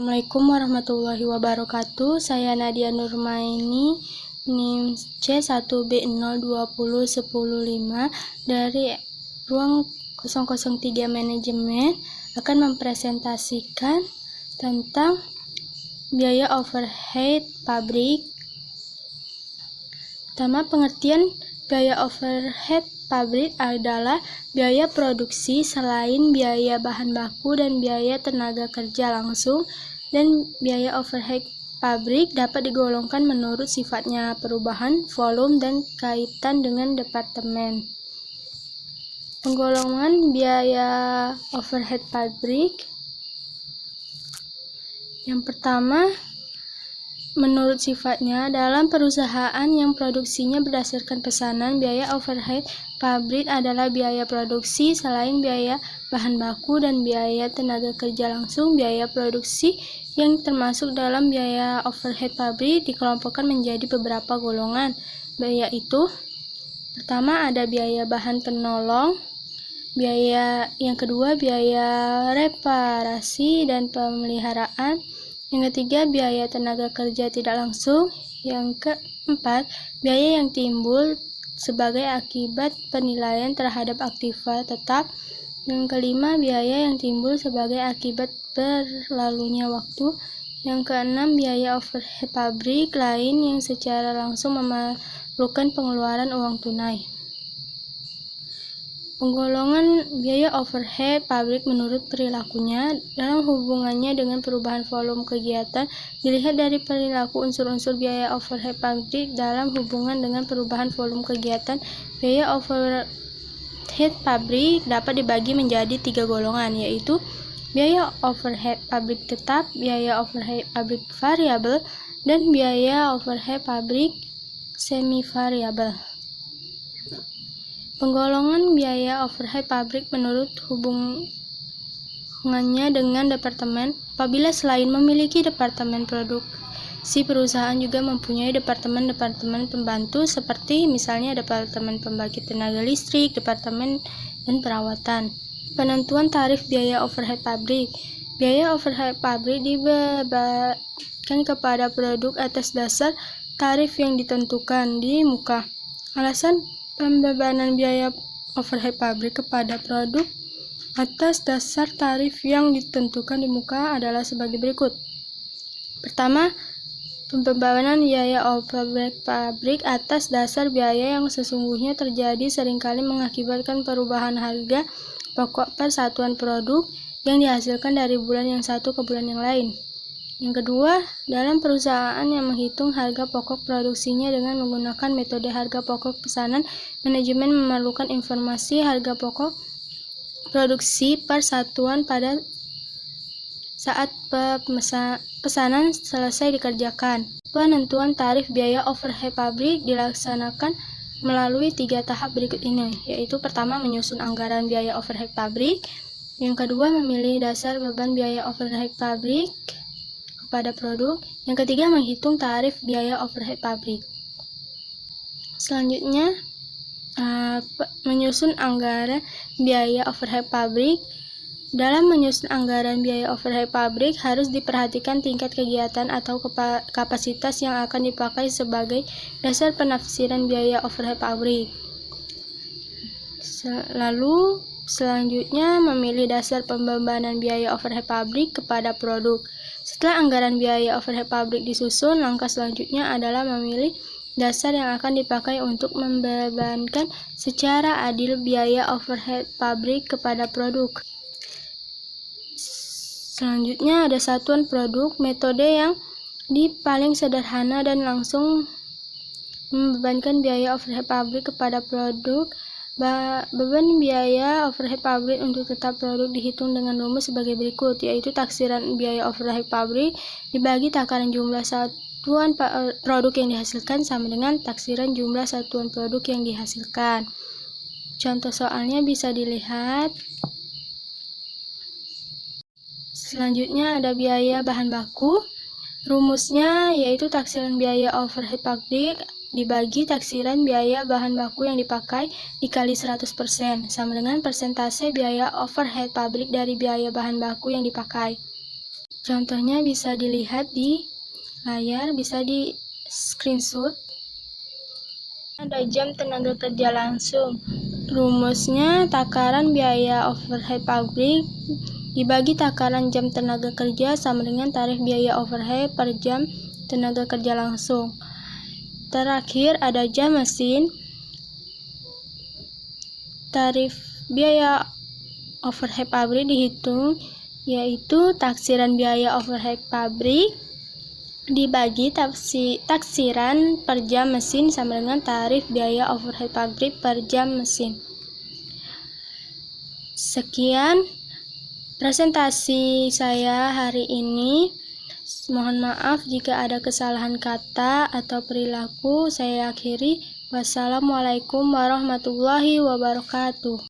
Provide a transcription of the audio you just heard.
Assalamualaikum warahmatullahi wabarakatuh. Saya Nadia Nurmaini, NIM C1B0201015 dari ruang 003 manajemen akan mempresentasikan tentang biaya overhead pabrik. Pertama, pengertian biaya overhead pabrik adalah biaya produksi selain biaya bahan baku dan biaya tenaga kerja langsung, dan biaya overhead pabrik dapat digolongkan menurut sifatnya, perubahan, volume, dan kaitan dengan departemen. Penggolongan biaya overhead pabrik. Yang pertama, menurut sifatnya, dalam perusahaan yang produksinya berdasarkan pesanan, biaya overhead pabrik adalah biaya produksi selain biaya bahan baku dan biaya tenaga kerja langsung. Biaya produksi yang termasuk dalam biaya overhead pabrik dikelompokkan menjadi beberapa golongan, yaitu pertama ada biaya bahan penolong, yang kedua biaya reparasi dan pemeliharaan, yang ketiga biaya tenaga kerja tidak langsung, yang keempat biaya yang timbul sebagai akibat penilaian terhadap aktiva tetap, yang kelima biaya yang timbul sebagai akibat berlalunya waktu, yang keenam biaya overhead pabrik lain yang secara langsung memerlukan pengeluaran uang tunai. Penggolongan biaya overhead pabrik menurut perilakunya dalam hubungannya dengan perubahan volume kegiatan dilihat dari perilaku unsur-unsur biaya overhead pabrik dalam hubungan dengan perubahan volume kegiatan. Biaya overhead pabrik dapat dibagi menjadi 3 golongan, yaitu biaya overhead pabrik tetap, biaya overhead pabrik variabel, dan biaya overhead pabrik semi variabel. Penggolongan biaya overhead pabrik menurut hubungannya dengan departemen. Apabila selain memiliki departemen produksi, perusahaan juga mempunyai departemen-departemen pembantu seperti misalnya departemen pembangkit tenaga listrik, departemen dan perawatan. Penentuan tarif biaya overhead pabrik. Biaya overhead pabrik dibebankan kepada produk atas dasar tarif yang ditentukan di muka. Alasan pembebanan biaya overhead pabrik kepada produk atas dasar tarif yang ditentukan di muka adalah sebagai berikut. Pertama, pembebanan biaya overhead pabrik atas dasar biaya yang sesungguhnya terjadi seringkali mengakibatkan perubahan harga pokok per satuan produk yang dihasilkan dari bulan yang satu ke bulan yang lain. Yang kedua, dalam perusahaan yang menghitung harga pokok produksinya dengan menggunakan metode harga pokok pesanan, manajemen memerlukan informasi harga pokok produksi per satuan pada saat pesanan selesai dikerjakan. Penentuan tarif biaya overhead pabrik dilaksanakan melalui 3 tahap berikut ini, yaitu pertama, menyusun anggaran biaya overhead pabrik, yang kedua, memilih dasar beban biaya overhead pabrik pada produk, yang ketiga, menghitung tarif biaya overhead pabrik. Selanjutnya, menyusun anggaran biaya overhead pabrik. Dalam menyusun anggaran biaya overhead pabrik harus diperhatikan tingkat kegiatan atau kapasitas yang akan dipakai sebagai dasar penafsiran biaya overhead pabrik. Lalu selanjutnya, memilih dasar pembebanan biaya overhead pabrik kepada produk. Setelah anggaran biaya overhead pabrik disusun, langkah selanjutnya adalah memilih dasar yang akan dipakai untuk membebankan secara adil biaya overhead pabrik kepada produk. Selanjutnya ada satuan produk, metode yang paling sederhana dan langsung membebankan biaya overhead pabrik kepada produk. Beban biaya overhead pabrik untuk tetap produk dihitung dengan rumus sebagai berikut, yaitu taksiran biaya overhead pabrik dibagi takaran jumlah satuan produk yang dihasilkan sama dengan taksiran jumlah satuan produk yang dihasilkan. Contoh soalnya bisa dilihat. Selanjutnya ada biaya bahan baku. Rumusnya yaitu taksiran biaya overhead pabrik dibagi taksiran biaya bahan baku yang dipakai dikali 100% sama dengan persentase biaya overhead pabrik dari biaya bahan baku yang dipakai. Contohnya bisa dilihat di layar, bisa di screenshot. Ada jam tenaga kerja langsung. Rumusnya takaran biaya overhead pabrik dibagi takaran jam tenaga kerja sama dengan tarif biaya overhead per jam tenaga kerja langsung. Terakhir ada jam mesin. Tarif biaya overhead pabrik dihitung, yaitu taksiran biaya overhead pabrik dibagi taksiran per jam mesin sama dengan tarif biaya overhead pabrik per jam mesin. Sekian presentasi saya hari ini. Mohon maaf jika ada kesalahan kata atau perilaku. Saya akhiri. Wassalamualaikum warahmatullahi wabarakatuh.